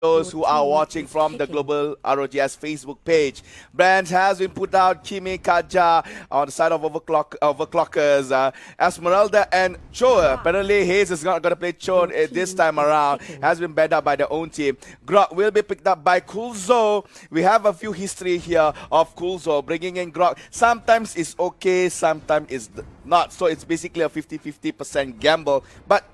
those who are watching from the Global ROGS Facebook page. Brand has been put out Kimi Kaja on the side of Overclockers. Esmeralda and Cho. Apparently, Hayes is not going to play Cho this time around. Has been banned out by their own team. Grok will be picked up by Kulzo. We have a few history here of Kulzo bringing in Grok. Sometimes it's okay, sometimes it's not. So it's basically a 50-50% gamble. But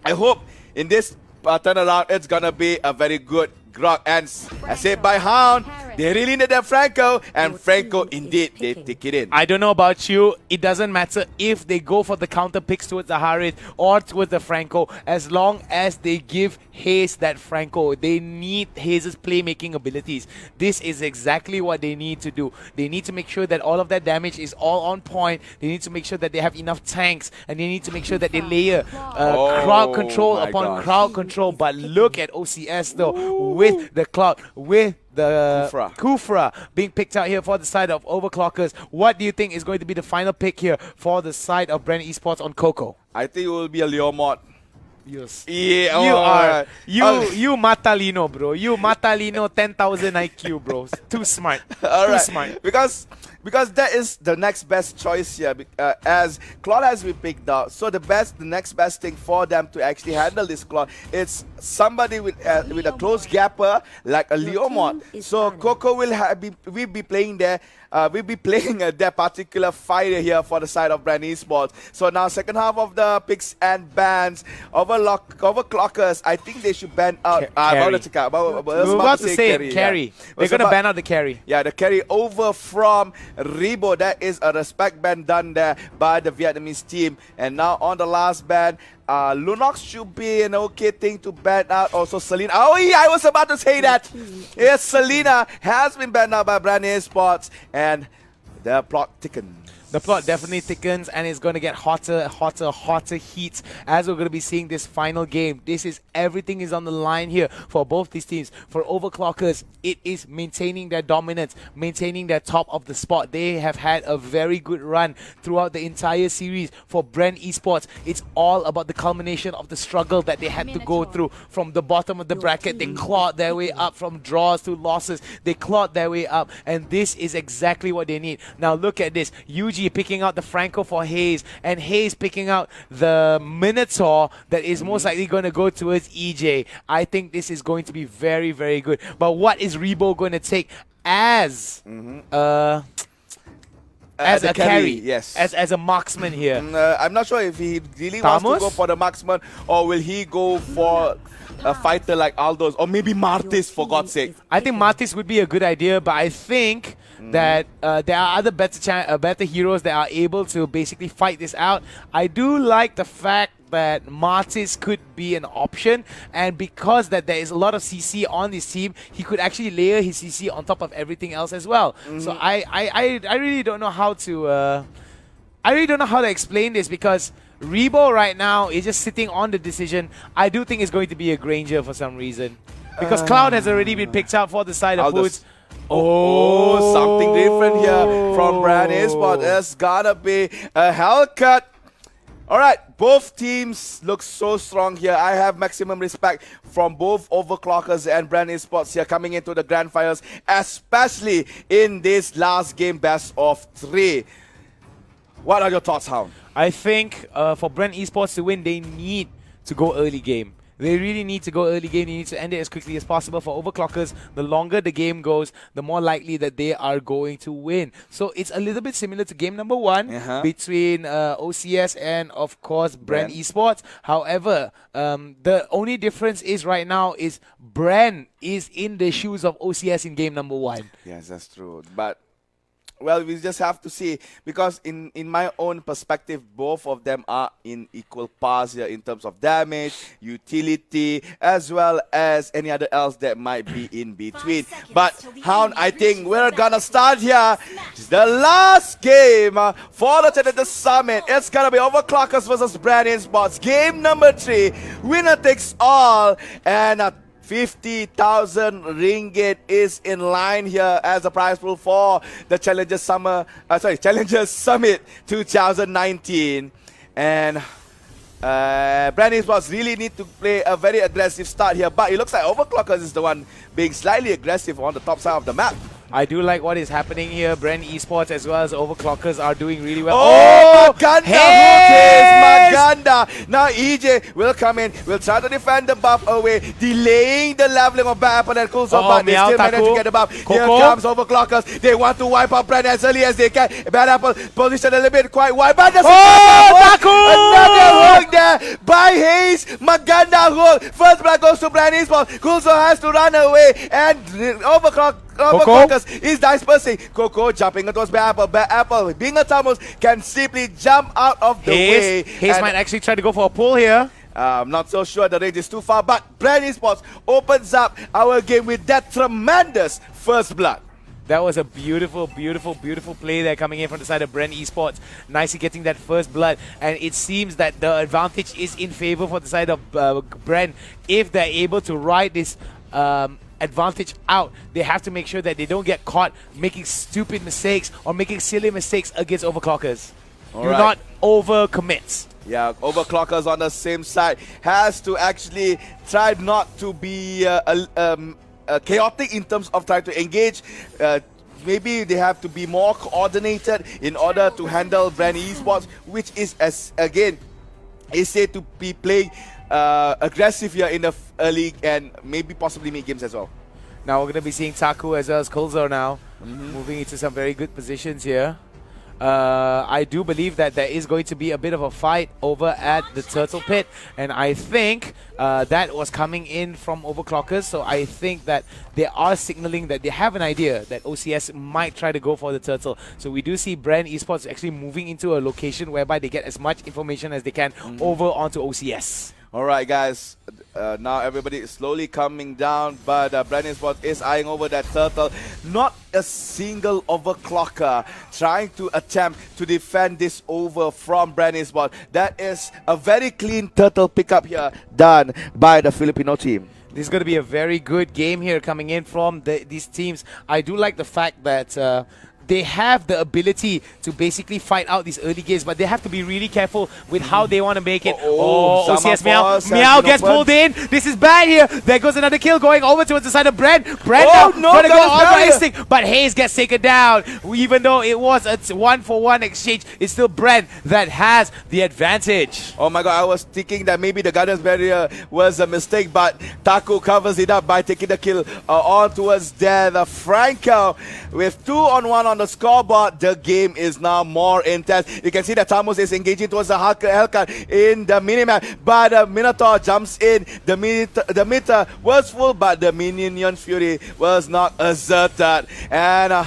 I hope in this turnaround, it's gonna be a very good Grok. And as said by Hound, they really need that Franco, and Franco indeed, they take it in. I don't know about you, it doesn't matter if they go for the counter picks towards the Harith or towards the Franco, as long as they give Hayes that Franco. They need Hayes' playmaking abilities. This is exactly what they need to do. They need to make sure that all of that damage is all on point. They need to make sure that they have enough tanks, and they need to make sure that they layer crowd control upon crowd control. But look at OCS though, with the cloud, with the Kufra being picked out here for the side of Overclockers. What do you think is going to be the final pick here for the side of BREN Esports on Coco? I think it will be a Leomod. Yes. Yeah, you Matalino, bro. You Matalino 10,000 IQ, bro. Too smart. All right. Too smart. Because that is the next best choice here, as Claude has been picked out. So the next best thing for them to actually handle this Claude, it's somebody with a close gapper like a Leomod. So Coco will be playing there. We'll be playing that particular fighter here for the side of BREN Esports. So now second half of the picks and bans. Overclockers, I think they should ban out. We're about to say carry. They're going to ban out the carry. Yeah, the carry over from Rebo. That is a respect ban done there by the Vietnamese team. And now on the last ban, Lunox should be an okay thing to ban out. Also Selena. Oh yeah, I was about to say that. Yes, Selena has been banned out by BREN Esports, and the plot thickens. The plot definitely thickens, and it's going to get hotter heat as we're going to be seeing this final game. Everything is on the line here for both these teams. For Overclockers, it is maintaining their dominance, maintaining their top of the spot. They have had a very good run throughout the entire series. For BREN Esports, it's all about the culmination of the struggle that they had to go through from the bottom of the bracket. They clawed their way up from draws to losses. They clawed their way up, and this is exactly what they need. Now look at this. Yuji picking out the Franco for Hayes, and Hayes picking out the Minotaur that is most likely going to go towards EJ. I think this is going to be very, very good. But what is Rebo going to take as a carry? Yes. As a marksman here. I'm not sure if he really wants to go for the marksman, or will he go for a fighter like Aldo's, or maybe Martis, for God's sake. I think Martis would be a good idea, but I think that there are other better heroes that are able to basically fight this out. I do like the fact that Martis could be an option, and because that there is a lot of CC on this team, he could actually layer his CC on top of everything else as well. So I really don't know how to explain this, because Rebo right now is just sitting on the decision. I do think it's going to be a Granger for some reason, because Cloud has already been picked out for the side of Woods. Oh, something different here from BREN Esports. It's gotta be a Hellcat. Alright, both teams look so strong here. I have maximum respect from both Overclockers and BREN Esports here coming into the grand finals, especially in this last game best of 3. What are your thoughts, Hound? I think for BREN Esports to win, they need to go early game. They really need to go early game. They need to end it as quickly as possible. For Overclockers, the longer the game goes, the more likely that they are going to win. So it's a little bit similar to game number 1 between OCS and, of course, BREN Esports. However, the only difference is right now is BREN is in the shoes of OCS in game number 1. Yes, that's true. But well, we just have to see, because in my own perspective, both of them are in equal pass here in terms of damage, utility, as well as any other else that might be in between. But Hound, I think we're gonna start here. The last game for the Challenger Summit. It's gonna be Overclockers versus BREN Esports. Game number 3, winner takes all, and 50,000 ringgit is in line here as a prize pool for the Challenger Summit 2019. And BREN eSports really need to play a very aggressive start here, but it looks like Overclockers is the one being slightly aggressive on the top side of the map. I do like what is happening here. BREN eSports as well as Overclockers are doing really well. Oh, Maganda! Hayes! Maganda! Now EJ will come in, will try to defend the buff away, delaying the leveling of Bad Apple and Cool Zone, but they Meow, still manage Taku. to get the buff. Here Coco. comes Overclockers. They want to wipe out BREN as early as they can. Bad Apple position a little bit quite wide, but there's Taku! another hook there by Hayes. Maganda hook. First blood goes to BREN eSports. Cool Zone has to run away, and Overclockers is dispersing. Coco jumping towards Bad Apple. Bad Apple, being a Tamus, can simply jump out of the way. Hayes might actually try to go for a pull here. I'm not so sure the range is too far, but BREN eSports opens up our game with that tremendous first blood. That was a beautiful, beautiful, beautiful play there coming in from the side of BREN eSports. Nicely getting that first blood. And it seems that the advantage is in favor for the side of BREN. If they're able to ride this advantage out, they have to make sure that they don't get caught making stupid mistakes or making silly mistakes against Overclockers. Do not overcommit. Yeah, Overclockers on the same side has to actually try not to be chaotic in terms of trying to engage. Maybe they have to be more coordinated in order to handle BREN eSports, which is, as again, is said to be playing aggressive here in the early and maybe possibly mid games as well. Now we're going to be seeing Taku as well as Kulzo now, moving into some very good positions here. I do believe that there is going to be a bit of a fight over at the Turtle Pit, and I think that was coming in from Overclockers, so I think that they are signaling that they have an idea that OCS might try to go for the Turtle. So we do see BREN eSports actually moving into a location whereby they get as much information as they can over onto OCS. Alright guys, now everybody is slowly coming down, but BREN eSports is eyeing over that turtle. Not a single overclocker trying to attempt to defend this over from BREN eSports. That is a very clean turtle pickup here done by the Filipino team. This is going to be a very good game here coming in from these teams. I do like the fact that they have the ability to basically fight out these early games, but they have to be really careful with how they want to make it. OCS Meow. Meow gets pulled in. This is bad here. There goes another kill going over towards the side of BREN. BREN now trying to go on for instinct, but Hayes gets taken down. Even though it was a 1-for-1 exchange, it's still BREN that has the advantage. Oh my god, I was thinking that maybe the guidance barrier was a mistake, but Taku covers it up by taking the kill on towards there. The Franco with 2-on-1 on the scoreboard. The game is now more intense. You can see that Tamus is engaging towards the Hellcat in the minimap, but Minotaur jumps in. The meter was full, but the Minion Fury was not asserted. And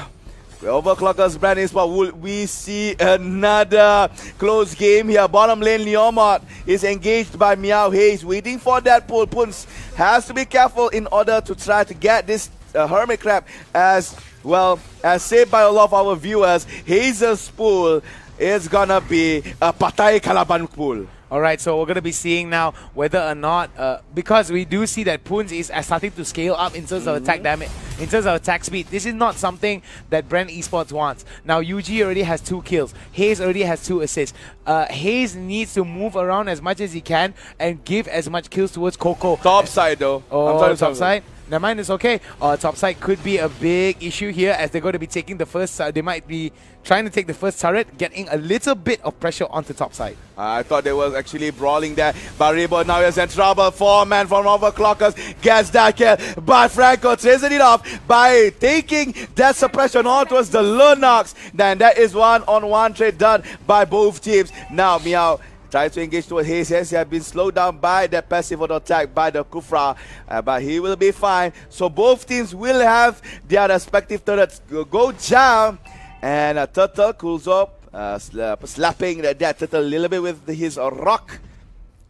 Overclockers BREN eSports, will we see another close game here? Bottom lane, Leomot is engaged by Meow. Hayes waiting for that pull. Puns has to be careful in order to try to get this Hermit Crab. As well as said by a lot of our viewers, Hazel's pool is gonna be a Patay Kalaban pool. Alright, so we're going to be seeing now whether or not, because we do see that Poons is starting to scale up in terms of attack damage, in terms of attack speed. This is not something that BREN eSports wants. Now, UG already has 2 kills. Hayes already has 2 assists. Hayes needs to move around as much as he can and give as much kills towards Coco. Top side though. Oh, top side? Never mind, it's okay. Top side could be a big issue here as they're going to be taking the first, they might be trying to take the first turret, getting a little bit of pressure onto top side. I thought they were actually brawling there. But Rebo now is in trouble. 4-man from Overclockers gets that kill. But Franco traces it off by taking that suppression on towards the Lunox. Then that is 1-on-1 trade done by both teams. Now Meow tries to engage towards Hayes. Yes, he has been slowed down by that passive auto attack by the Kufra, but he will be fine. So both teams will have their respective turrets go down, and Turtle cools up, slapping that Turtle a little bit with his rock.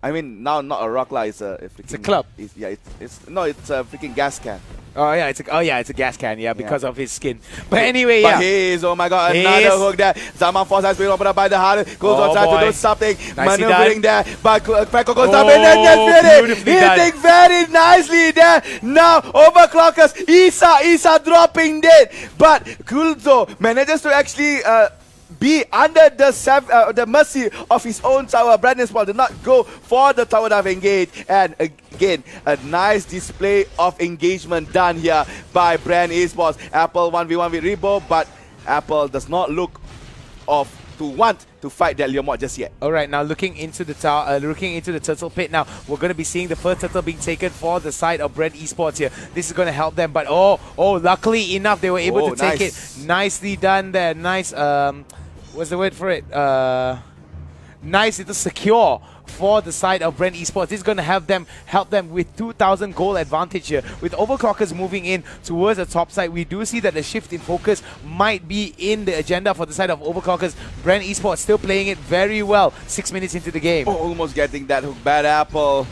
I mean, now not a rock, it's a club. It's a freaking gas can. Oh yeah, it's a gas can, because of his skin. But anyway, But Hayes, oh my god, another hook there. Zaman Force has been opened up by the Harden. Goes on trying to do something, maneuvering there. But Franco goes down and then gets hitting very nicely there. Now Overclockers, Isa dropping dead. But Kulzo manages to actually be under the mercy of his own tower. BREN ESPORTS did not go for the tower dive engage, and again, a nice display of engagement done here by BREN ESPORTS. Apple 1v1 with Rebo, but Apple does not look to want to fight that Leomord just yet. All right, now looking into the turtle pit. Now we're going to be seeing the first turtle being taken for the side of BREN ESPORTS here. This is going to help them, but luckily enough, they were able to take it. Nicely done there. Nice. What's the word for it? Nice little secure for the side of BREN ESPORTS. This is going to help them with 2,000 goal advantage here. With Overclockers moving in towards the top side, we do see that the shift in focus might be in the agenda for the side of Overclockers. BREN ESPORTS still playing it very well 6 minutes into the game. Almost getting that hook. Bad Apple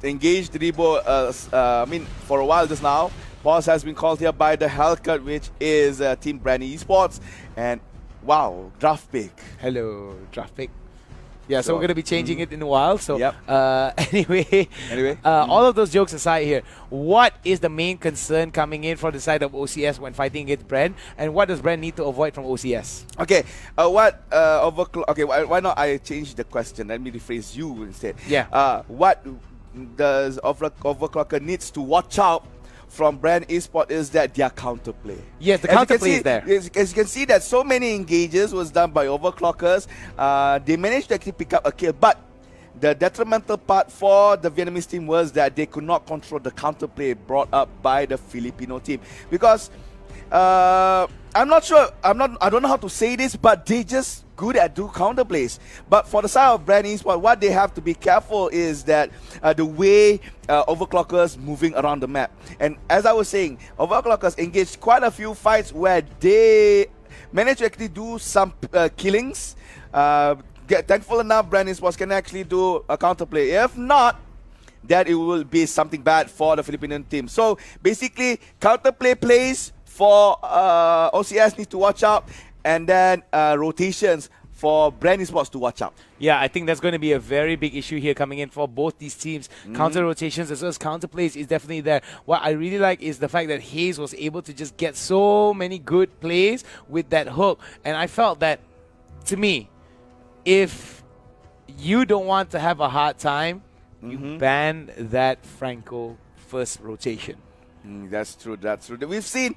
engaged Rebo, for a while just now. Pause has been called here by the Hellcat, which is Team BREN ESPORTS. And wow, draft pick. Hello, draft pick. Yeah, so we're going to be changing it in a while. So yep. Anyway, all of those jokes aside here, what is the main concern coming in for the side of OCS when fighting against BREN, and what does BREN need to avoid from OCS? Okay, why not I change the question? Let me rephrase you instead. Yeah. What does Overclocker needs to watch out from BREN ESPORTS is that their counterplay. Yes, the counterplay is there. As you can see that so many engages was done by Overclockers. They managed to actually pick up a kill, but the detrimental part for the Vietnamese team was that they could not control the counterplay brought up by the Filipino team. Because I'm not sure, I don't know how to say this, but they just good at do counterplays. But for the side of BREN ESPORTS, what they have to be careful is that the way Overclockers moving around the map. And as I was saying, Overclockers engaged quite a few fights where they managed to actually do some killings. Thankful enough, BREN ESPORTS can actually do a counterplay. If not, that it will be something bad for the Filipino team. So basically, counterplay plays for OCS need to watch out, and then rotations for BREN ESPORTS to watch out. Yeah, I think that's going to be a very big issue here coming in for both these teams. Counter rotations as well as counter plays is definitely there. What I really like is the fact that Hayes was able to just get so many good plays with that hook. And I felt that, to me, if you don't want to have a hard time, you ban that Franco first rotation. That's true. We've seen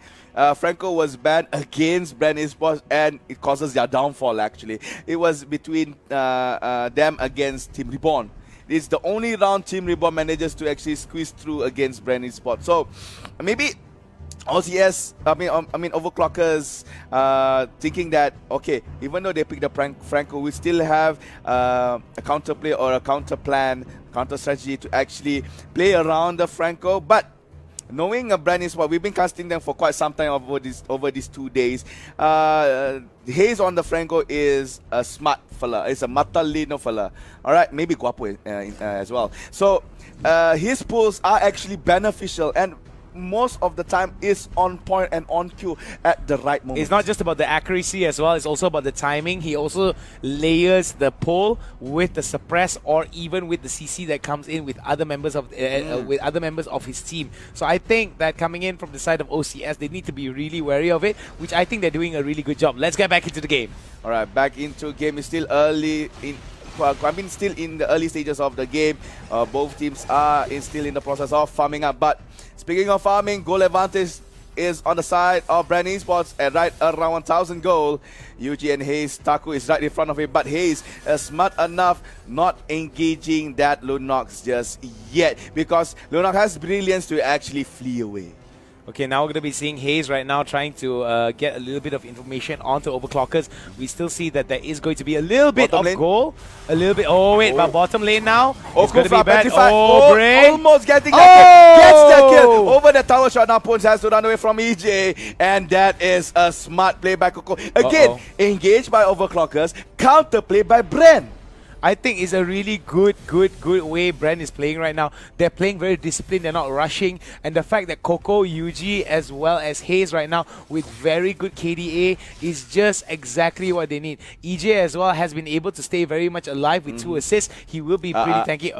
Franco was banned against BREN ESPORTS, and it causes their downfall actually. It was between them against Team Reborn. It's the only round Team Reborn manages to actually squeeze through against BREN ESPORTS. So maybe OCS, Overclockers thinking that, okay, even though they picked up Franco, we still have a counterplay or a counter plan, counter strategy to actually play around the Franco. But knowing BREN ESPORTS, we've been casting them for quite some time over these 2 days. Hayes on the Franco is a smart fella. It's a matalino fella. All right, maybe guapo as well. So his pulls are actually beneficial, and most of the time is on point and on cue at the right moment. It's not just about the accuracy as well, it's also about the timing. He also layers the pull with the suppress or even with the CC that comes in with other members of his team. So I think that coming in from the side of OCS, they need to be really wary of it, which I think they're doing a really good job. Let's get back into the game. All right, back into game. Is still early in. Still in the early stages of the game. Both teams are still in the process of farming up. But speaking of farming, goal advantage is on the side of BREN ESPORTS at right around 1,000 goal. Yuji and Hayes, Taku is right in front of him, but Hayes is smart enough not engaging that Lunox just yet, because Lunox has brilliance to actually flee away. Okay, now we're going to be seeing Hayes right now trying to get a little bit of information onto Overclockers. We still see that there is going to be a little bit of goal. A little bit. Oh, wait, but bottom lane now. It's going to be bad. Oh, BREN. Almost getting that kill. Gets the kill over the tower shot. Now Pons has to run away from EJ. And that is a smart play by Coco. Again, engaged by Overclockers. Counter play by BREN. I think it's a really good way BREN is playing right now. They're playing very disciplined, they're not rushing, and the fact that Coco, Yuji, as well as Hayes right now with very good KDA is just exactly what they need. EJ as well has been able to stay very much alive with 2 assists. He will be pretty tanky.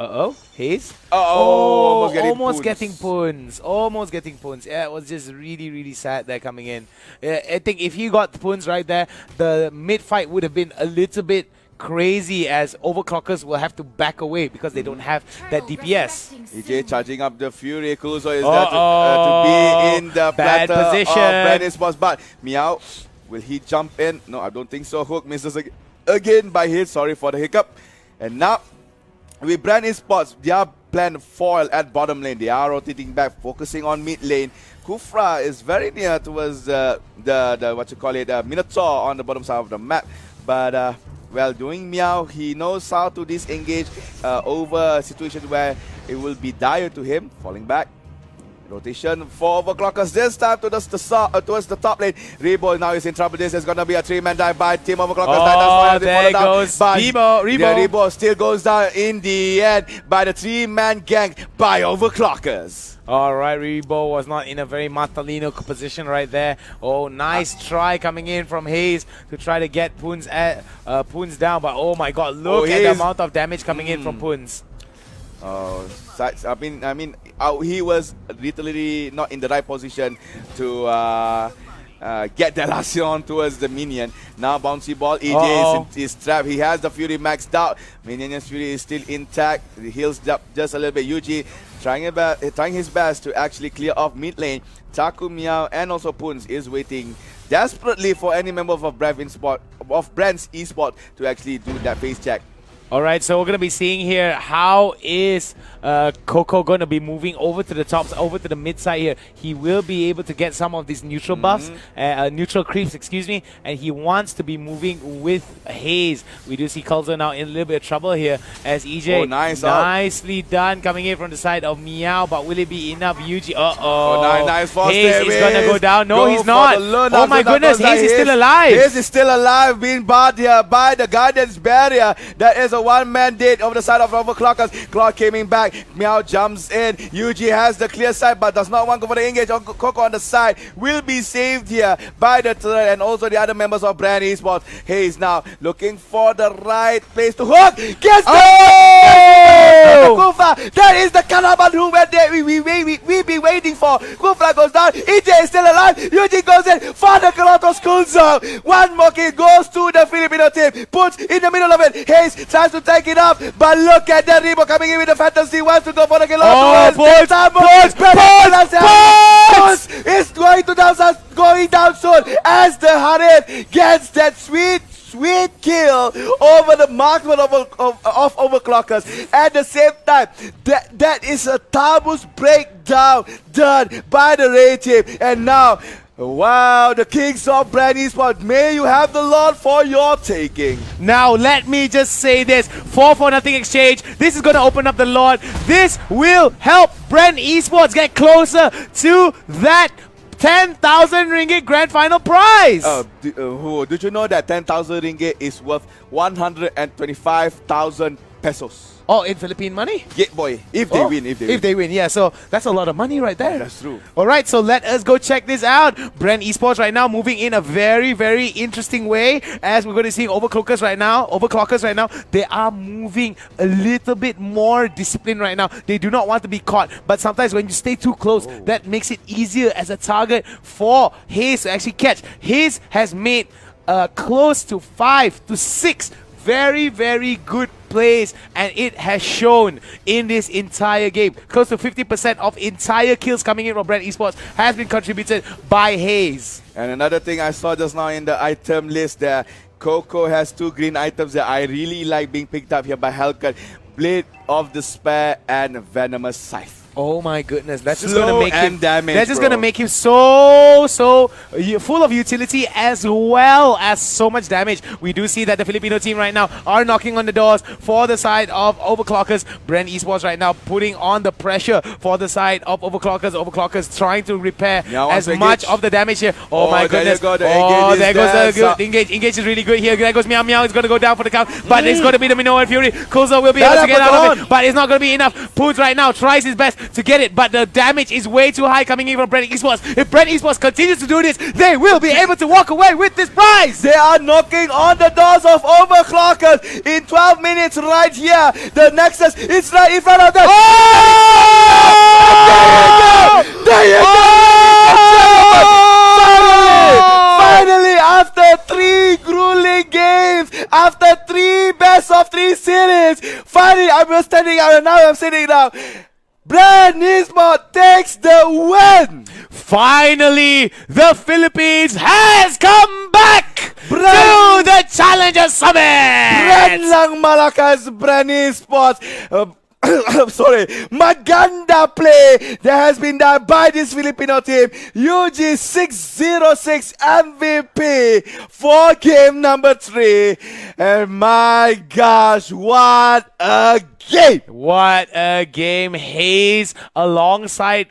Hayes? Almost getting puns. Almost getting puns. Yeah, it was just really sad there coming in. I think if he got puns right there, the mid fight would have been a little bit crazy, as Overclockers will have to back away because they don't have that DPS. EJ charging up the Fury. Kuzo is there to be in the bad platter position. of BREN Esports, but Meow, will he jump in? No, I don't think so. Hook misses again by hit. Sorry for the hiccup. And now, with BREN Esports, they are planned foil at bottom lane. They are rotating back, focusing on mid lane. Kufra is very near towards the Minotaur on the bottom side of the map. But well, doing Meow, he knows how to disengage over a situation where it will be dire to him. Falling back. Rotation for Overclockers this time towards the top lane. Rebo now is in trouble. This is going to be a 3-man dive by Team Overclockers. There goes Rebo. Rebo still goes down in the end by the 3-man gang by Overclockers. Alright, Rebo was not in a very Matalino position right there. Oh, nice try coming in from Hayes to try to get Poons down. But oh my god, look at the amount of damage coming in from Poons. I mean, he was literally not in the right position to get the Lacion towards the minion. Now bouncy ball, EJ is trapped. He has the Fury maxed out. Minion's Fury is still intact. He heals up just a little bit. Yuji trying his best to actually clear off mid lane. Taku, Meow, and also Poons is waiting desperately for any member of BREN's Esports to actually do that face check. Alright, so we're going to be seeing here how is Coco going to be moving over to the top, over to the mid side here. He will be able to get some of these neutral buffs, neutral creeps, excuse me, and he wants to be moving with Hayes. We do see Kulza now in a little bit of trouble here as EJ nicely done coming in from the side of Meow, but will it be enough? Yuji, nice Hayes is going to go down. No, he's not. Oh my goodness, Hayes is still alive. Hayes is still alive, being barred here by the Guardian's Barrier. That is a one-man dead over the side of Overclockers. Claude coming back. Meow jumps in. Yuji has the clear side but does not want to go for the engage. Coco on the side will be saved here by the turret and also the other members of BREN Esports. Hayes now looking for the right place to hook. Gets the Kufa. That is the Kalaban who we've been waiting for. Kufa goes down. EJ is still alive. Yuji goes in for the Kalatos cool zone. One more kill goes to the Filipino team. Puts in the middle of it. Hayes tries to take it up, but look at the Rebo coming in with the fantasy. Wants to go for the kill. Puns is going down soon as the Harith gets that sweet kill over the marksman of Overclockers. At the same time, that is a Tamus breakdown done by the Ray team. And now, wow, the kings of BREN Esports, may you have the Lord for your taking. Now, let me just say this. 4-for-0 exchange. This is going to open up the Lord. This will help BREN Esports get closer to that 10,000 ringgit grand final prize. Did you know that 10,000 ringgit is worth 125,000 pesos? Oh, in Philippine money? Yeah, boy. If they win. If they win, yeah. So that's a lot of money right there. That's true. All right, so let us go check this out. BREN Esports right now moving in a very interesting way. As we're going to see Overclockers right now. They are moving a little bit more disciplined right now. They do not want to be caught. But sometimes when you stay too close, that makes it easier as a target for Hayes to actually catch. Hayes has made close to 5 to 6 very good plays, and it has shown in this entire game. Close to 50% of entire kills coming in from BREN Esports has been contributed by Hayes. And another thing I saw just now in the item list there, Coco has 2 green items that I really like being picked up here by Hellcat. Blade of Despair and Venomous Scythe. Oh my goodness, that's just Slow gonna make him and damage, That's just bro. gonna make him so full of utility as well as so much damage. We do see that the Filipino team right now are knocking on the doors for the side of Overclockers. BREN Esports right now putting on the pressure for the side of Overclockers. Overclockers trying to repair Yeah, as once much engage. of the damage here. Oh, my there you goodness! go, the Oh, engage there is goes there. the good engage. Engage is really good here. There goes Meow Meow. It's gonna go down for the count, but it's gonna be the Minoan Fury. Kuzo will be able to get out of it, but it's not gonna be enough. Poons right now tries his best to get it, but the damage is way too high coming in from BREN Esports. If BREN Esports continues to do this, they will be able to walk away with this prize. They are knocking on the doors of Overclockers in 12 minutes right here. The Nexus is right in front of them. There you go! Finally, after 3 grueling games, after 3 best of 3 series, finally I'm standing out and now I'm sitting down. BREN Esports takes the win! Finally, the Philippines has come back to the Challenger Summit! BREN lang malakas, BREN Esports. Sorry, maganda play that has been done by this Filipino team. UG606 MVP for game number 3. And my gosh, what a game! What a game. Hayes alongside